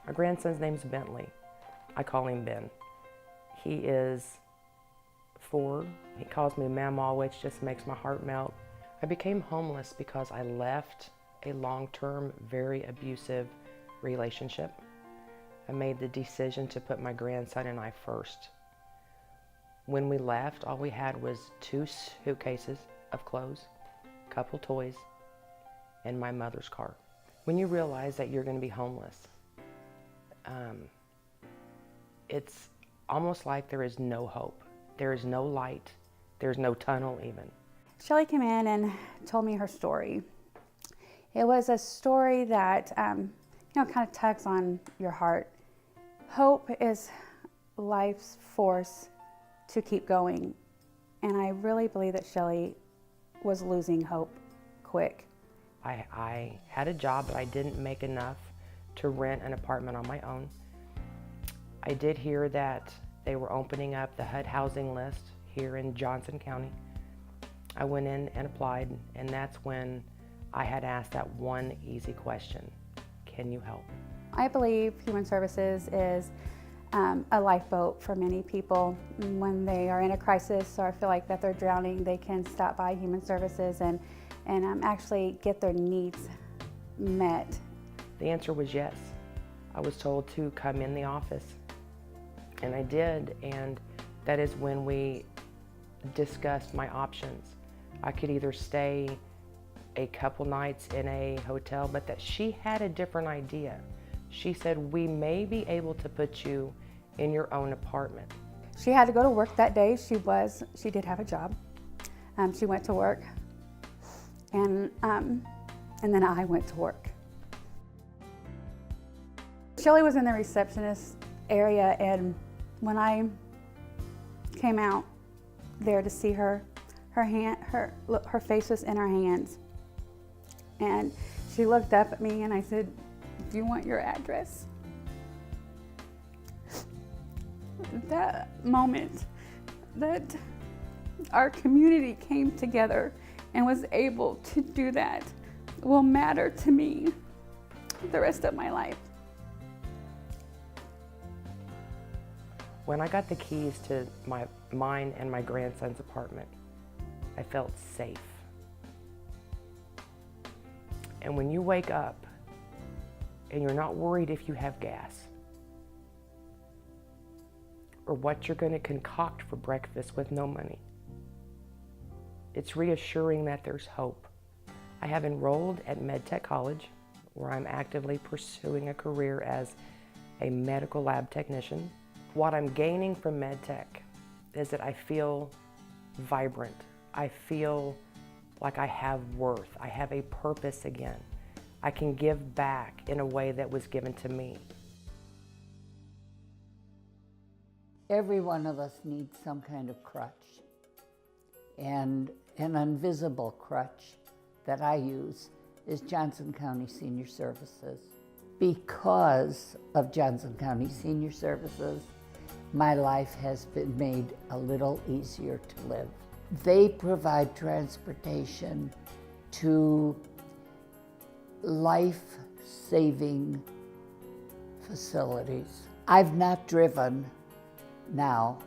My grandson's name's Bentley. I call him Ben. He is 4. He calls me Mama, which just makes my heart melt. I became homeless because I left a long-term, very abusive relationship. I made the decision to put my grandson and I first. When we left, all we had was 2 suitcases of clothes, a couple toys, and my mother's car. When you realize that you're going to be homeless, it's almost like there is no hope. There is no light. There's no tunnel even. Shelly came in and told me her story. It was a story that, kind of tugs on your heart. Hope is life's force to keep going. And I really believe that Shelly was losing hope quick. I had a job, but I didn't make enough to rent an apartment on my own. I did hear that they were opening up the HUD housing list here in Johnson County. I went in and applied, and that's when I had asked that one easy question: can you help? I believe Human Services is a lifeboat for many people. When they are in a crisis or feel like that they're drowning, they can stop by Human Services and actually get their needs met. The answer was yes. I was told to come in the office, and I did, and that is when we discussed my options. I could either stay a couple nights in a hotel, but that she had a different idea. She said, we may be able to put you in your own apartment. She had to go to work that day. She did have a job. She went to work, and then I went to work. Shelly was in the receptionist area, and when I came out there to see her, her face was in her hands. And she looked up at me and I said, "Do you want your address?" That moment that our community came together and was able to do that will matter to me the rest of my life. When I got the keys to mine and my grandson's apartment, I felt safe. And when you wake up and you're not worried if you have gas or what you're going to concoct for breakfast with no money, it's reassuring that there's hope. I have enrolled at MedTech College, where I'm actively pursuing a career as a medical lab technician. What I'm gaining from MedTech is that I feel vibrant. I feel like I have worth. I have a purpose again. I can give back in a way that was given to me. Every one of us needs some kind of crutch. And an invisible crutch that I use is Johnson County Senior Services. Because of Johnson County Senior Services, my life has been made a little easier to live. They provide transportation to life-saving facilities. I've not driven now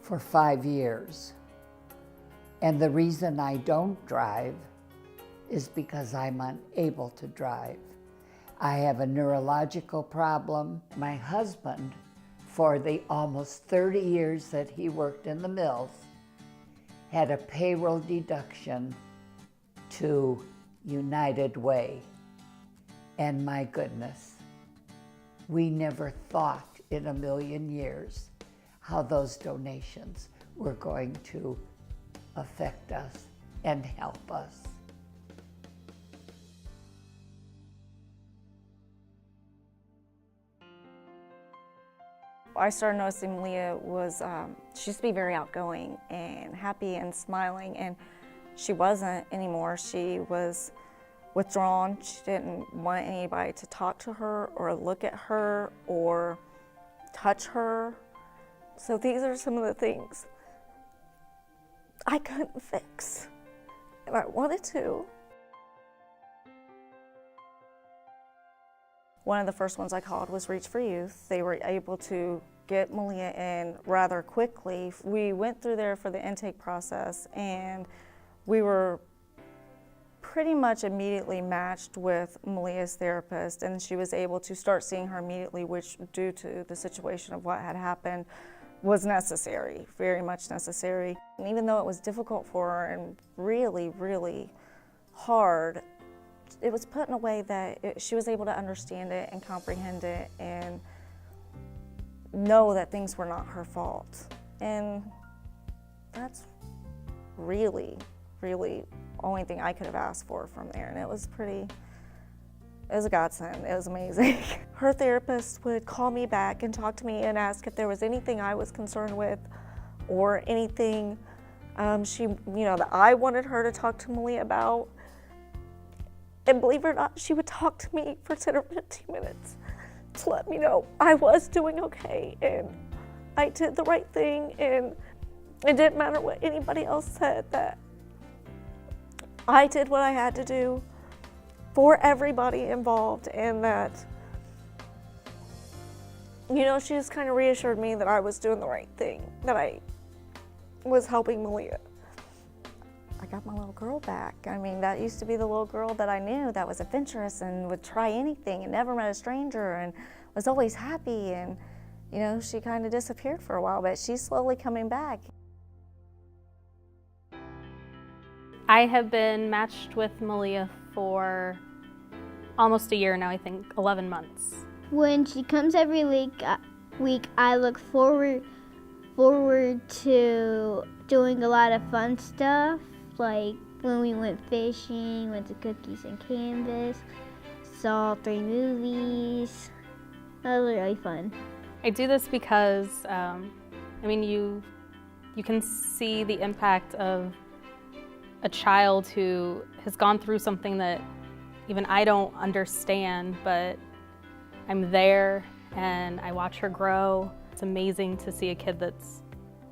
for 5 years. And the reason I don't drive is because I'm unable to drive. I have a neurological problem. My husband, for the almost 30 years that he worked in the mills, had a payroll deduction to United Way. And my goodness, we never thought in a million years how those donations were going to affect us and help us. I started noticing Malia was, she used to be very outgoing and happy and smiling, and she wasn't anymore. She was withdrawn. She didn't want anybody to talk to her or look at her or touch her. So these are some of the things I couldn't fix, and I wanted to. One of the first ones I called was Reach for Youth. They were able to get Malia in rather quickly. We went through there for the intake process, and we were pretty much immediately matched with Malia's therapist, and she was able to start seeing her immediately, which, due to the situation of what had happened, was necessary, very much necessary. And even though it was difficult for her and really, really hard, it was put in a way that she was able to understand it and comprehend it and know that things were not her fault. And that's really, really only thing I could have asked for from there. And it was a godsend. It was amazing. Her therapist would call me back and talk to me and ask if there was anything I was concerned with or anything that I wanted her to talk to Malia about. And believe it or not, she would talk to me for 10 or 15 minutes to let me know I was doing okay and I did the right thing, and it didn't matter what anybody else said, that I did what I had to do for everybody involved, and that, she just kind of reassured me that I was doing the right thing, that I was helping Malia. I got my little girl back. I mean, that used to be the little girl that I knew that was adventurous and would try anything and never met a stranger and was always happy, and she kind of disappeared for a while, but she's slowly coming back. I have been matched with Malia for almost a year now, I think 11 months. When she comes every week, I look forward to doing a lot of fun stuff, like when we went fishing, went to Cookies and Canvas, saw 3 movies. That was really fun. I do this because, you can see the impact of a child who has gone through something that even I don't understand, but I'm there and I watch her grow. It's amazing to see a kid that's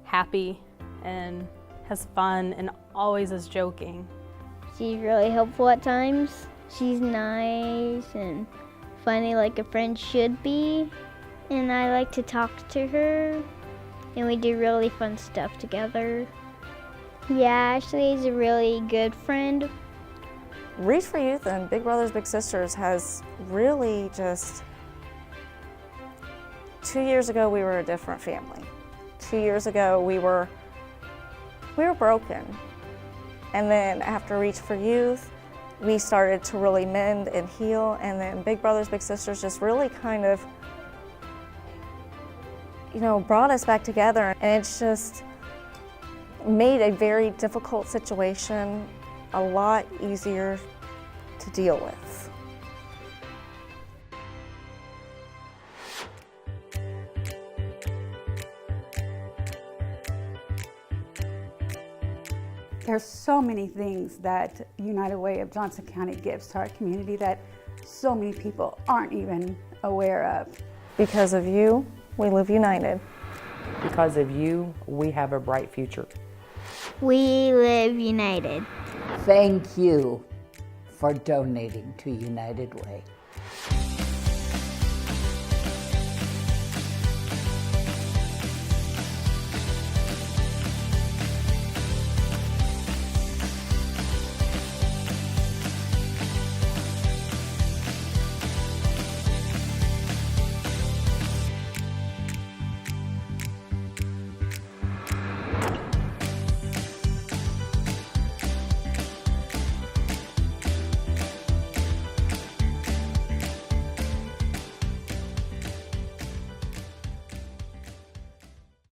happy and has fun and always is joking. She's really helpful at times. She's nice and funny like a friend should be. And I like to talk to her, and we do really fun stuff together. Yeah, Ashley is a really good friend. Reach for Youth and Big Brothers Big Sisters has really just, 2 years ago we were a different family. 2 years ago we were broken. And then after Reach for Youth, we started to really mend and heal, and then Big Brothers Big Sisters just really kind of brought us back together, and it's just made a very difficult situation a lot easier to deal with. There's so many things that United Way of Johnson County gives to our community that so many people aren't even aware of. Because of you, we live united. Because of you, we have a bright future. We live united. Thank you for donating to United Way.